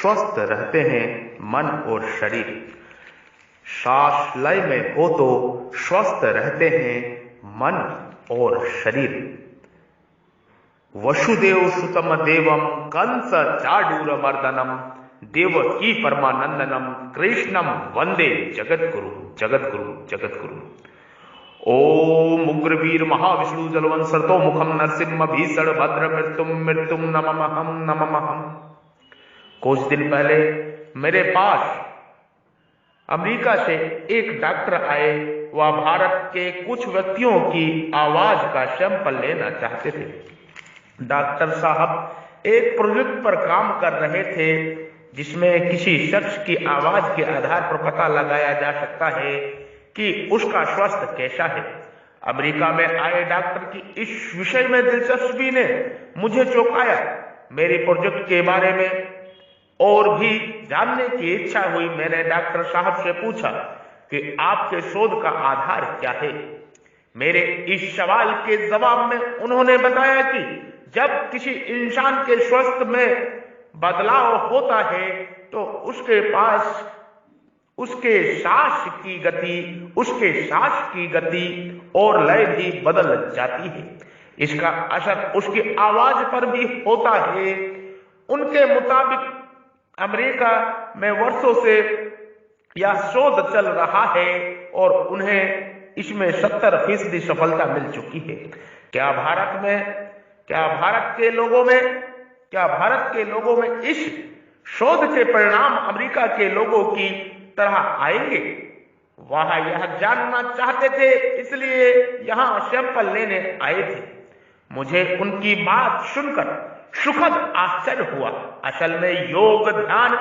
स्वस्थ रहते हैं मन और शरीर। सांस लय में हो तो स्वस्थ रहते हैं मन और शरीर। वसुदेव सुतम देवम कंस चाडूर मर्दनम देवकी परमानंदनम कृष्णम वंदे जगद्गुरु जगद्गुरु जगद्गुरु। ओम उग्रवीर महाविष्णु जलवंसर्तो मुखम नरसिंह भीषण भद्र मृत्युम मृत्युम नममहम नममहम। कुछ दिन पहले मेरे पास अमेरिका से एक डॉक्टर आए। वह भारत के कुछ व्यक्तियों की आवाज का सैंपल लेना चाहते थे। डॉक्टर साहब एक प्रोजेक्ट पर काम कर रहे थे जिसमें किसी शख्स की आवाज के आधार पर पता लगाया जा सकता है कि उसका स्वास्थ्य कैसा है। अमेरिका में आए डॉक्टर की इस विषय में दिलचस्पी ने मुझे चौंकाया। मेरे प्रोजेक्ट के बारे में और भी जानने की इच्छा हुई। मैंने डॉक्टर साहब से पूछा कि आपके शोध का आधार क्या है। मेरे इस सवाल के जवाब में उन्होंने बताया कि जब किसी इंसान के स्वास्थ्य में बदलाव होता है तो उसके पास उसके सांस की गति और लय भी बदल जाती है। इसका असर उसकी आवाज पर भी होता है। उनके मुताबिक अमेरिका में वर्षों से यह शोध चल रहा है और उन्हें इसमें 70% सफलता मिल चुकी है। क्या भारत के लोगों में इस शोध के परिणाम अमेरिका के लोगों की तरह आएंगे? वह यह जानना चाहते थे, इसलिए यहां सैंपल लेने आए थे। मुझे उनकी बात सुनकर सुखद आश्चर्य हुआ। असल में योग ध्यान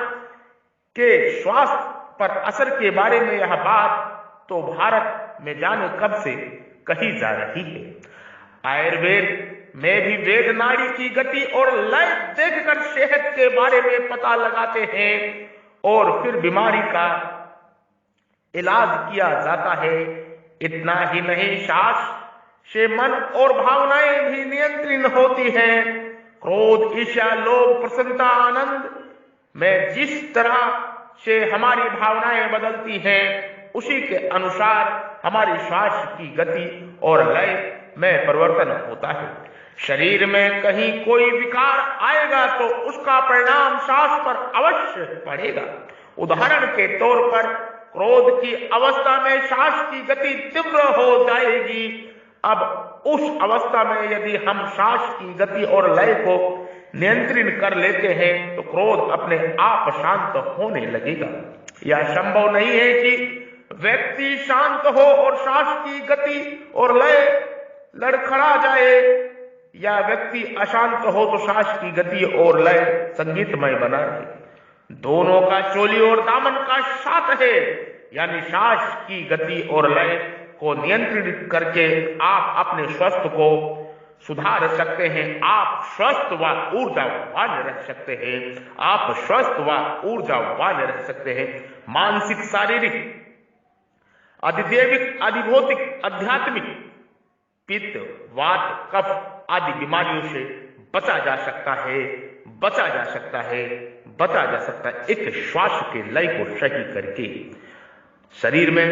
के स्वास्थ्य पर असर के बारे में यह बात तो भारत में जाने कब से कही जा रही है। आयुर्वेद में भी वेद नाड़ी की गति और लय देखकर सेहत के बारे में पता लगाते हैं और फिर बीमारी का इलाज किया जाता है। इतना ही नहीं, सांस से मन और भावनाएं भी नियंत्रित होती हैं। क्रोध, ईर्ष्या, लोभ, प्रसन्नता, आनंद में जिस तरह से हमारी भावनाएं बदलती हैं, उसी के अनुसार हमारी श्वास की गति और लय में परिवर्तन होता है। शरीर में कहीं कोई विकार आएगा तो उसका परिणाम सांस पर अवश्य पड़ेगा। उदाहरण के तौर पर क्रोध की अवस्था में सांस की गति तीव्र हो जाएगी। अब उस अवस्था में यदि हम सांस की गति और लय को नियंत्रित कर लेते हैं तो क्रोध अपने आप शांत होने लगेगा। यह संभव नहीं है कि व्यक्ति शांत हो और सांस की गति और लय लड़खड़ा जाए, या व्यक्ति अशांत हो तो सांस की गति और लय संगीतमय बना रहे। दोनों का चोली और दामन का साथ है, यानी सांस की गति और लय को नियंत्रित करके आप अपने स्वास्थ्य को सुधार सकते हैं। आप स्वस्थ व ऊर्जावान रह सकते हैं। आप स्वस्थ व ऊर्जावान रह सकते हैं। मानसिक, शारीरिक, अधिदैविक, अधिभौतिक, आध्यात्मिक, पित्त, वात, कफ आदि बीमारियों से बचा जा सकता है। एक श्वास के लय को सही करके शरीर में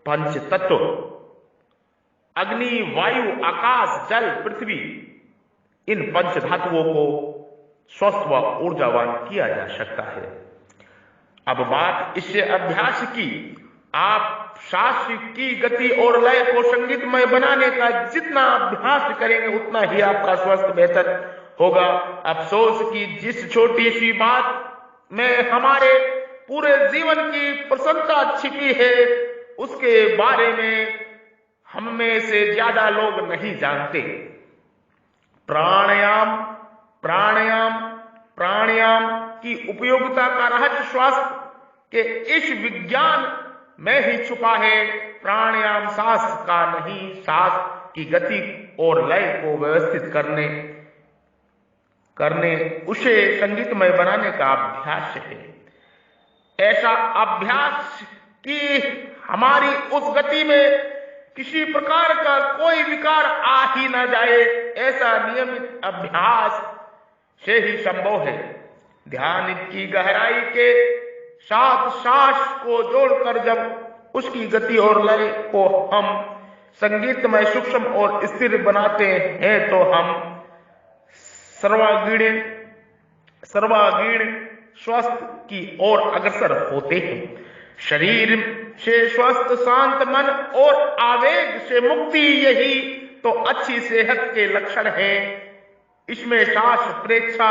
पंच तत्व अग्नि, वायु, आकाश, जल, पृथ्वी, इन पंच धातुओं को स्वस्थ व ऊर्जावान किया जा सकता है। अब बात इससे अभ्यास की। आप सांस की गति और लय को संगीतमय बनाने का जितना अभ्यास करेंगे उतना ही आपका स्वास्थ्य बेहतर होगा। अफसोस की जिस छोटी सी बात में हमारे पूरे जीवन की प्रसन्नता छिपी है, उसके बारे में हम में से ज्यादा लोग नहीं जानते। प्राणायाम की उपयोगिता का रहस्य स्वास्थ्य के इस विज्ञान में ही छुपा है। प्राणायाम सांस का नहीं, सांस की गति और लय को व्यवस्थित करने उसे संगीतमय बनाने का अभ्यास है। ऐसा अभ्यास कि हमारी उस गति में किसी प्रकार का कोई विकार आ ही ना जाए। ऐसा नियमित अभ्यास से ही संभव है। ध्यान की गहराई के साथ सांस को जोड़कर जब उसकी गति और लय को हम संगीतमय सूक्ष्म और स्थिर बनाते हैं तो हम सर्वांगीण स्वस्थ की ओर अग्रसर होते हैं। शरीर से स्वस्थ शांत मन और आवेग से मुक्ति, यही तो अच्छी सेहत के लक्षण हैं। इसमें श्वास प्रेक्षा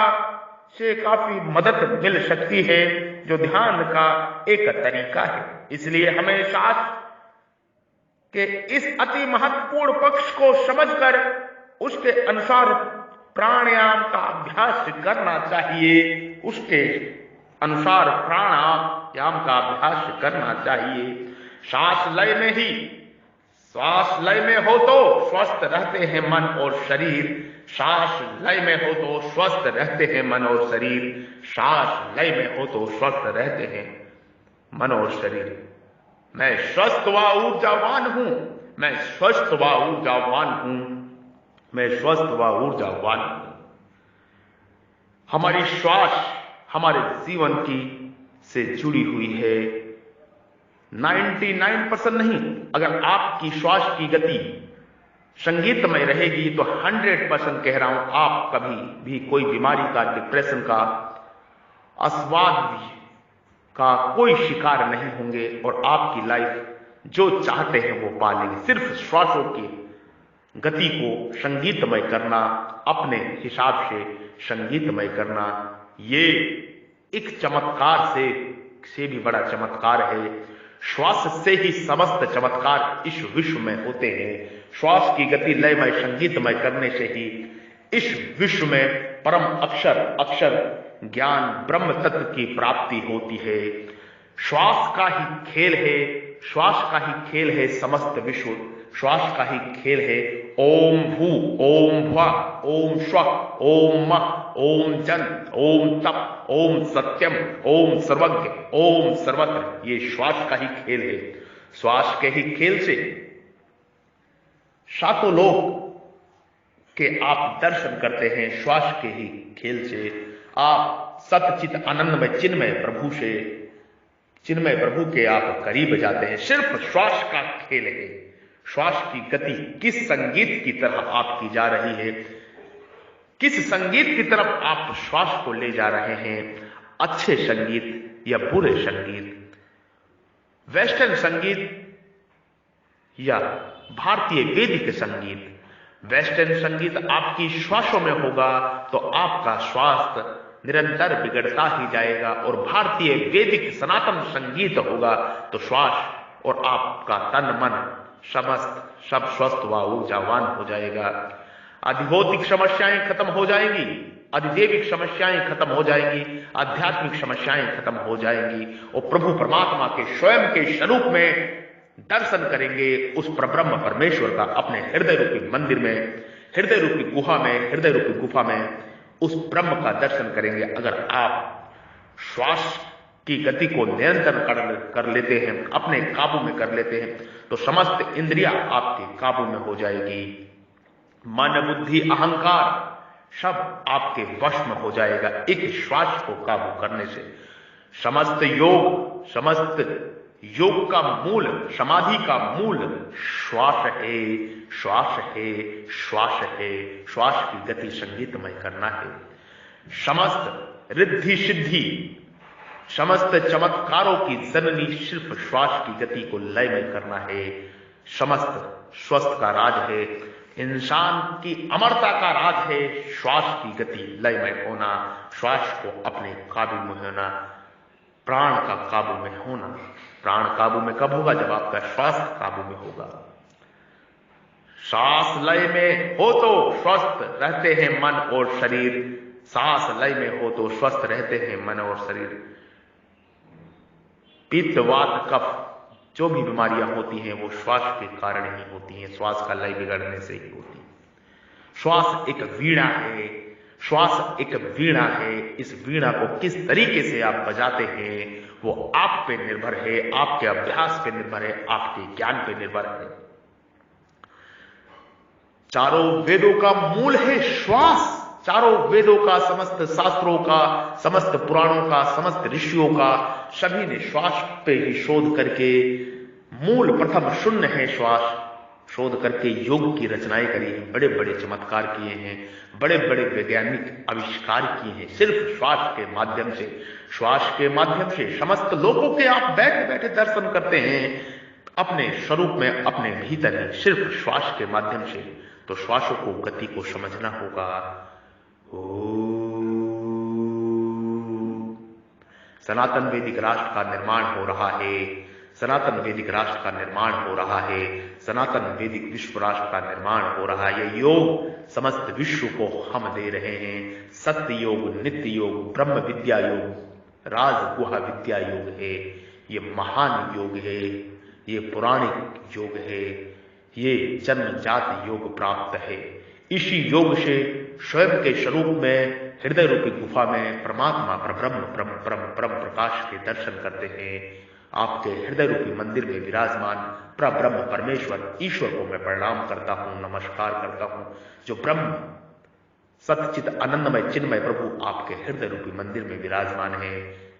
से काफी मदद मिल सकती है, जो ध्यान का एक तरीका है। इसलिए हमें श्वास के इस अति महत्वपूर्ण पक्ष को समझकर उसके अनुसार प्राणायाम का अभ्यास करना चाहिए। उसके अनुसार प्राणायाम का अभ्यास करना चाहिए। श्वास लय में हो तो स्वस्थ रहते हैं मन और शरीर। श्वास लय में हो तो स्वस्थ रहते हैं मन और शरीर। श्वास लय में हो तो स्वस्थ रहते हैं मन और शरीर। मैं स्वस्थ व ऊर्जावान हूं। मैं स्वस्थ व ऊर्जावान हूं। मैं स्वस्थ व ऊर्जावान हूं। हमारी श्वास हमारे जीवन की से जुड़ी हुई है। 99% नहीं, अगर आपकी श्वास की गति संगीतमय रहेगी तो 100% कह रहा हूं, आप कभी भी कोई बीमारी का, डिप्रेशन का, अस्वाद का कोई शिकार नहीं होंगे और आपकी लाइफ जो चाहते हैं वो पा लेंगे। सिर्फ श्वासों की गति को संगीतमय करना, अपने हिसाब से संगीतमय करना, ये एक चमत्कार से भी बड़ा चमत्कार है। श्वास से ही समस्त चमत्कार इस विश्व में होते हैं। श्वास की गति लयमय संगीतमय करने से ही इस विश्व में परम अक्षर ज्ञान ब्रह्म तत्व की प्राप्ति होती है। श्वास का ही खेल है। श्वास का ही खेल है समस्त विश्व। श्वास का ही खेल है। ओम भू, ओम भुआ, ओम स्व, ओम मह, ओम जन, ओम तप, ओम सत्यम, ओम सर्वज्ञ, ओम सर्वत्र, ये श्वास का ही खेल है। श्वास के ही खेल से सातों लोक के आप दर्शन करते हैं। श्वास के ही खेल से आप सतचित आनंदमय चिन्मय प्रभु के आप करीब जाते हैं। सिर्फ श्वास का खेल है। श्वास की गति किस संगीत की तरह आपकी जा रही है, किस संगीत की तरफ आप श्वास को ले जा रहे हैं, अच्छे संगीत या बुरे संगीत, वेस्टर्न संगीत या भारतीय वैदिक संगीत। वेस्टर्न संगीत आपकी श्वासों में होगा तो आपका स्वास्थ्य निरंतर बिगड़ता ही जाएगा, और भारतीय वैदिक सनातन संगीत होगा तो श्वास और आपका तन मन समस्त सब स्वस्थ व ऊर्जावान हो जाएगा। अधिभौतिक समस्याएं खत्म हो जाएंगी, अधिदैविक समस्याएं खत्म हो जाएंगी, आध्यात्मिक समस्याएं खत्म हो जाएंगी, और प्रभु परमात्मा के स्वयं के स्वरूप में दर्शन करेंगे उस परब्रह्म परमेश्वर का अपने हृदय रूपी मंदिर में, हृदय रूपी गुफा में उस ब्रह्म का दर्शन करेंगे। अगर आप श्वास की गति को नियंत्रण कर लेते हैं, अपने काबू में कर लेते हैं, तो समस्त इंद्रियां आपके काबू में हो जाएगी। मन बुद्धि अहंकार सब आपके वश में हो जाएगा एक श्वास को काबू करने से। समस्त योग का मूल, समाधि का मूल श्वास है। श्वास की गति संगीतमय करना है। समस्त रिद्धि सिद्धि, समस्त चमत्कारों की जननी सिर्फ श्वास की गति को लयमय करना है। समस्त स्वस्थ का राज है। इंसान की अमरता का राज है श्वास की गति लयमय होना, श्वास को अपने काबू में होना, प्राण का काबू में होना। प्राण काबू में कब होगा? जब आपका श्वास काबू में होगा। सांस लय में हो तो स्वस्थ रहते हैं मन और शरीर। सांस लय में हो तो स्वस्थ रहते हैं मन और शरीर। पित्त वात कफ जो भी बीमारियां होती हैं वो श्वास के कारण ही होती हैं, श्वास का लय बिगड़ने से ही होती है। श्वास एक वीणा है। श्वास एक वीणा है। इस वीणा को किस तरीके से आप बजाते हैं वो आप पे निर्भर है, आपके अभ्यास पे निर्भर है, आपके ज्ञान पे निर्भर है। चारों वेदों का मूल है श्वास। चारों वेदों का, समस्त शास्त्रों का, समस्त पुराणों का, समस्त ऋषियों का, सभी ने श्वास पे ही शोध करके, मूल प्रथम शून्य है श्वास, शोध करके योग की रचनाएं करी हैं, बड़े बड़े चमत्कार किए हैं, बड़े बड़े वैज्ञानिक आविष्कार किए हैं, सिर्फ श्वास के माध्यम से। श्वास के माध्यम से समस्त लोगों के आप बैठे बैठे दर्शन करते हैं अपने स्वरूप में, अपने भीतर है, सिर्फ श्वास के माध्यम से। तो श्वासों को, गति को समझना होगा। सनातन वैदिक राष्ट्र का निर्माण हो रहा है, सनातन वैदिक राष्ट्र का निर्माण हो रहा है, सनातन वैदिक विश्व राष्ट्र का निर्माण हो रहा है। ये योग समस्त विश्व को हम दे रहे हैं। सत्य योग, नित्य योग, ब्रह्म विद्या योग, राज गुहा विद्या योग है। ये महान योग है, ये पौराणिक योग है, ये जन्मजात योग प्राप्त है। इसी योग से स्वयं के स्वरूप में, हृदय रूपी गुफा में परमात्मा, परब्रह्म, परम प्रकाश के दर्शन करते हैं। आपके हृदय रूपी मंदिर में विराजमान परब्रह्म परमेश्वर ईश्वर को मैं प्रणाम करता हूं, नमस्कार करता हूं। जो ब्रह्म सच्चित आनंदमय चिन्मय प्रभु आपके हृदय रूपी मंदिर में विराजमान है,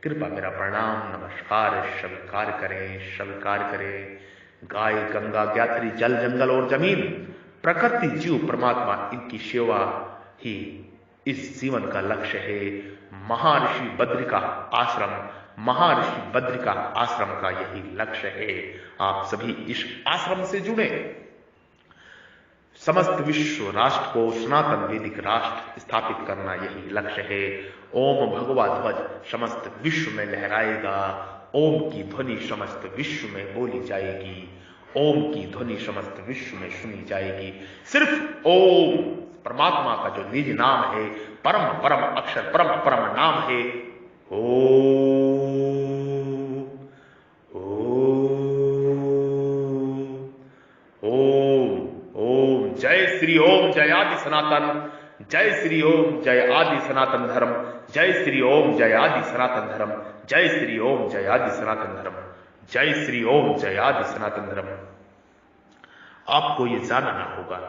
कृपा मेरा प्रणाम नमस्कार स्वीकार करें, स्वीकार करें। गाय, गंगा, ज्ञात्री, जल, जंगल और जमीन, प्रकृति, जीव, परमात्मा, इनकी सेवा ही इस जीवन का लक्ष्य है। महर्षि बद्री का आश्रम, महर्षि बद्री का आश्रम का यही लक्ष्य है। आप सभी इस आश्रम से जुड़े। समस्त विश्व राष्ट्र को सनातन वैदिक राष्ट्र स्थापित करना यही लक्ष्य है। ओम भगवा ध्वज समस्त विश्व में लहराएगा। ओम की ध्वनि समस्त विश्व में बोली जाएगी। ओम की ध्वनि समस्त विश्व में सुनी जाएगी। सिर्फ ओम परमात्मा का जो निज नाम है, परम परम अक्षर, परम परम नाम है। ओम जय श्री ओम जय आदि सनातन, जय श्री ओम जय आदि सनातन धर्म, जय श्री ओम जय आदि सनातन धर्म, जय श्री ओम जय आदि सनातन धर्म, जय श्री ओम जय आदि सनातन धर्म। आपको ये जानना होगा,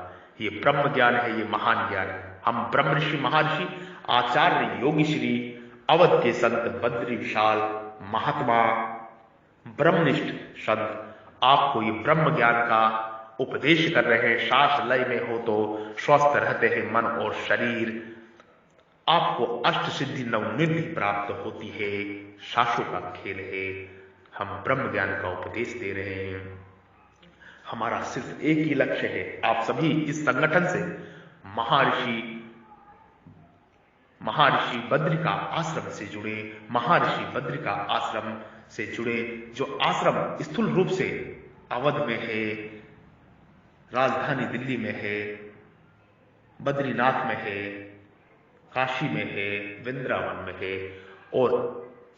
ये ब्रह्म ज्ञान है, ये महान ज्ञान है। हम ब्रह्म ऋषि, महर्षि, आचार्य, योगी श्री, अवध के संत, बद्री विशाल, महात्मा, ब्रह्मनिष्ठ संत आपको ये ब्रह्म ज्ञान का उपदेश कर रहे हैं। श्वास लय में हो तो स्वस्थ रहते हैं मन और शरीर। आपको अष्ट सिद्धि नवनिधि प्राप्त होती है। श्वासों का खेल है। हम ब्रह्म ज्ञान का उपदेश दे रहे हैं। हमारा सिर्फ एक ही लक्ष्य है, आप सभी इस संगठन से महर्षि बद्री का आश्रम से जुड़े, महर्षि बद्री का आश्रम से जुड़े, जो आश्रम स्थूल रूप से अवध में है, राजधानी दिल्ली में है, बद्रीनाथ में है, काशी में है, वृंदावन में है, और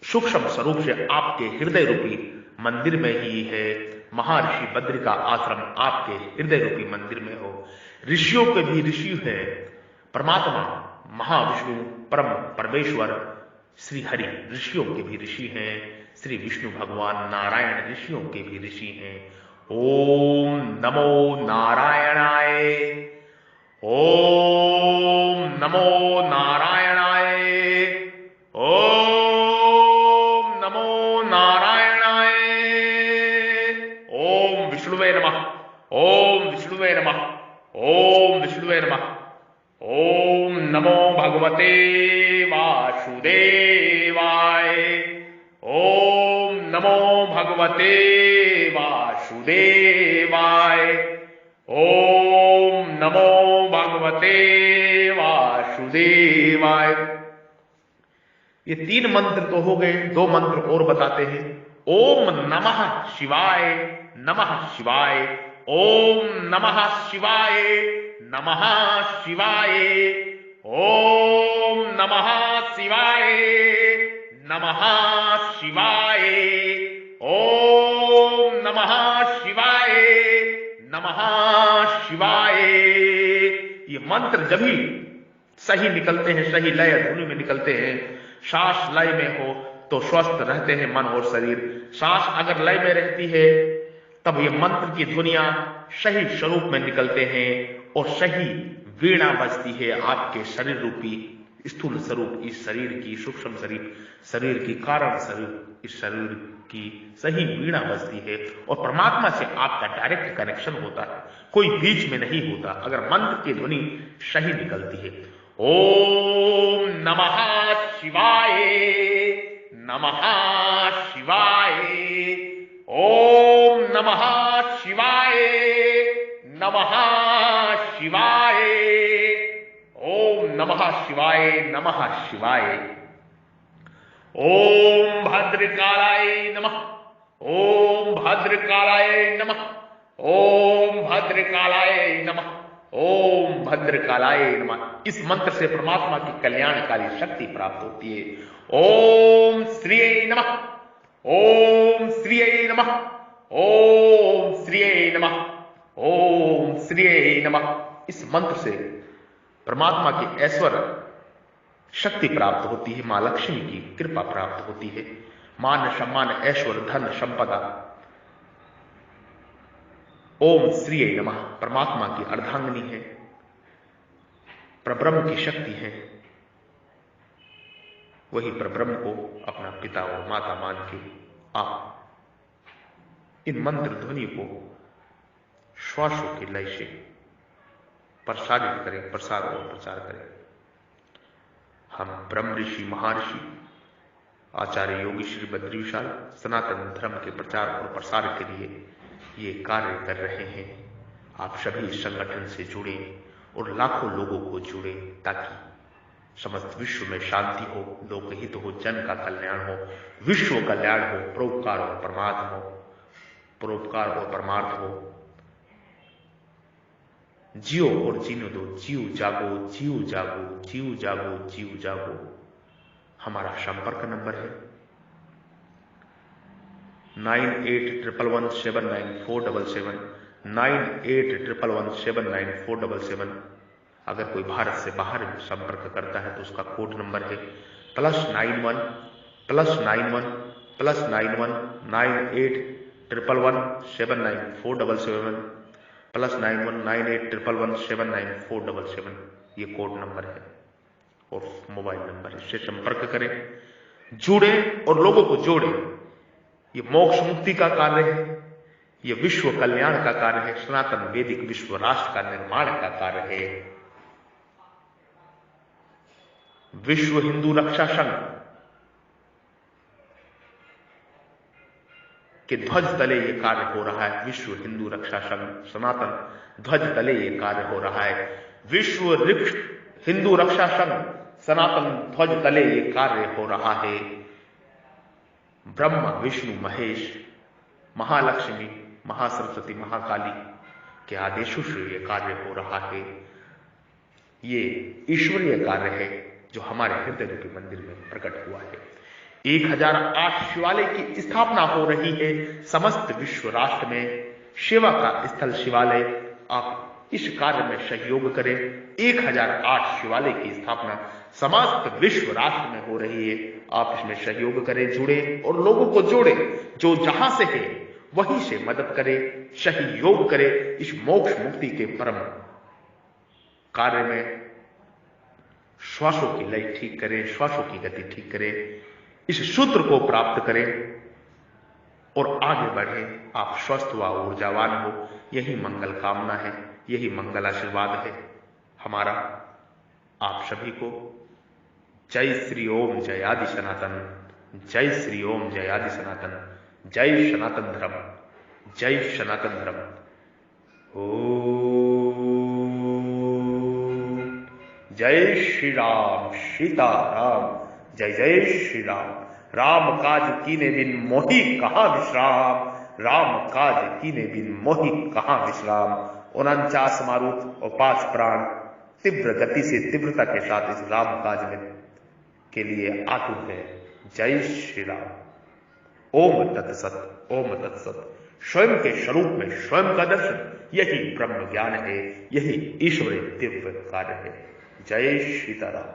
सूक्ष्म स्वरूप से आपके हृदय रूपी मंदिर में ही है। महर्षि बद्री का आश्रम आपके हृदय रूपी मंदिर में हो। ऋषियों के भी ऋषि है, परमात्मा महाविष्णु परम परमेश्वर श्री हरि ऋषियों के भी ऋषि हैं। श्री विष्णु भगवान नारायण ऋषियों के भी ऋषि हैं। ओम नमो नारायणाय, ओम नमो नारायणाय, ओम नमो नारायणाय, ओम विष्णुवे नमः, ओम विष्णुवे नमः, ओम विष्णुवे नमः, ओम नमो भगवते वासुदेवाय, ओम नमो भगवते वासुदेवाय, ओम नमो भगवते वासुदेवाय। ये 3 मंत्र तो हो गए, 2 मंत्र और बताते हैं। ओम नमः शिवाय, नमः शिवाय, ओम नमः शिवाय, नमः शिवाय, ओम नमः शिवाय, नमः शिवाय, ओम नमः शिवाय, नमः शिवाय। ये मंत्र जब भी सही निकलते हैं, सही लय धुन में निकलते हैं, श्वास लय में हो तो स्वस्थ रहते हैं मन और शरीर। श्वास अगर लय में रहती है तब ये मंत्र की ध्वनियां सही स्वरूप में निकलते हैं और सही वीणा बजती है आपके शरीर रूपी स्थूल स्वरूप इस शरीर की, सूक्ष्म शरीर की, कारण शरीर इस शरीर की सही वीणा बजती है और परमात्मा से आपका डायरेक्ट कनेक्शन होता है, कोई बीच में नहीं होता अगर मंत्र की ध्वनि सही निकलती है। ओम नमः शिवाय, नमः शिवाय, ओम नमः शिवाय, नमः शिवाय, ओम नमः शिवाय, नमः शिवाय, ओम भद्रकालाय नमः, ओम भद्रकालाय नमः, ओम भद्रकालाय नमः, ओम भद्रकालाय नमः। इस मंत्र से परमात्मा की कल्याणकारी शक्ति प्राप्त होती है। ओम श्रीये नमः, ओम श्रीये नमः, ओम श्रीये नमः, ओम श्रीये नमः। इस मंत्र से परमात्मा की ऐश्वर्य शक्ति प्राप्त होती है, मां लक्ष्मी की कृपा प्राप्त होती है, मान सम्मान ऐश्वर्य धन संपदा। ओम श्रीये नमः परमात्मा की अर्धांगिनी है, परब्रह्म की शक्ति है, वही परब्रह्म को अपना पिता और माता मान के आप इन मंत्र ध्वनि को श्वासों के लय से प्रसारित करें, प्रसार और प्रचार करें। हम ब्रह्म ऋषि महर्षि आचार्य योगी श्री बद्री विशाल सनातन धर्म के प्रचार और प्रसार के लिए ये कार्य कर रहे हैं। आप सभी इस संगठन से जुड़े और लाखों लोगों को जुड़े ताकि समस्त विश्व में शांति हो, लोकहित हो, जन का कल्याण हो, विश्व कल्याण हो, परोपकार और परमार्थ हो, परोपकार और परमार्थ हो। जियो और जीने दो, जीव जागो, जीव जागो, जीव जागो, जीव जागो। हमारा संपर्क नंबर है 9811179477, 9811179477। अगर कोई भारत से बाहर संपर्क करता है तो उसका कोड नंबर है +91 9811179477, +919811179477। ये कोड नंबर है और मोबाइल नंबर है, इससे संपर्क करें, जुड़े और लोगों को जोड़े। ये मोक्ष मुक्ति का कार्य है, ये विश्व कल्याण का कार्य है, सनातन वैदिक विश्व राष्ट्र का निर्माण का कार्य है। विश्व हिंदू रक्षा संघ के ध्वज तले ये कार्य हो रहा है। विश्व हिंदू रक्षा संघ सनातन ध्वज तले ये कार्य हो रहा है। विश्व हिंदू रक्षा संघ सनातन ध्वज तले ये कार्य हो रहा है। ब्रह्मा विष्णु महेश महालक्ष्मी महासरस्वती महाकाली के आदेशों से ये कार्य हो रहा है। ये ईश्वरीय कार्य है जो हमारे हृदय रूपी मंदिर में प्रकट हुआ है। 1008 शिवालय की स्थापना हो रही है समस्त विश्व राष्ट्र में। सेवा का स्थल शिवालय, आप इस कार्य में सहयोग करें। 1008 शिवालय की स्थापना समस्त विश्व राष्ट्र में हो रही है, आप इसमें सहयोग करें, जुड़े और लोगों को जोड़े। जो जहां से है वहीं से मदद करे, सहयोग करे। इस मोक्ष मुक्ति के परम कार्य में श्वासों की लय ठीक करें, श्वासों की गति ठीक करें, इस सूत्र को प्राप्त करें और आगे बढ़े। आप स्वस्थ व ऊर्जावान हो, यही मंगल कामना है, यही मंगल आशीर्वाद है हमारा आप सभी को। जय श्री ओम, जय आदि सनातन, जय श्री ओम, जय आदि सनातन, जय सनातन धर्म, जय सनातन धर्म। ओम जय श्री राम, सीताराम, जय जय श्री राम। राम काज कीने बिन मोहि कहां विश्राम, राम काज कीने बिन मोहि कहां विश्राम। 49 मारुत और 5 प्राण तीव्र गति से, तीव्रता के साथ इस राम काज में के लिए आतुर है। जय श्री राम। ओम तत्सत, ओम तत्सत। स्वयं के स्वरूप में स्वयं का दर्शन, यही ब्रह्म ज्ञान है, यही ईश्वरीय दिव्य कार्य है। जय सीताराम।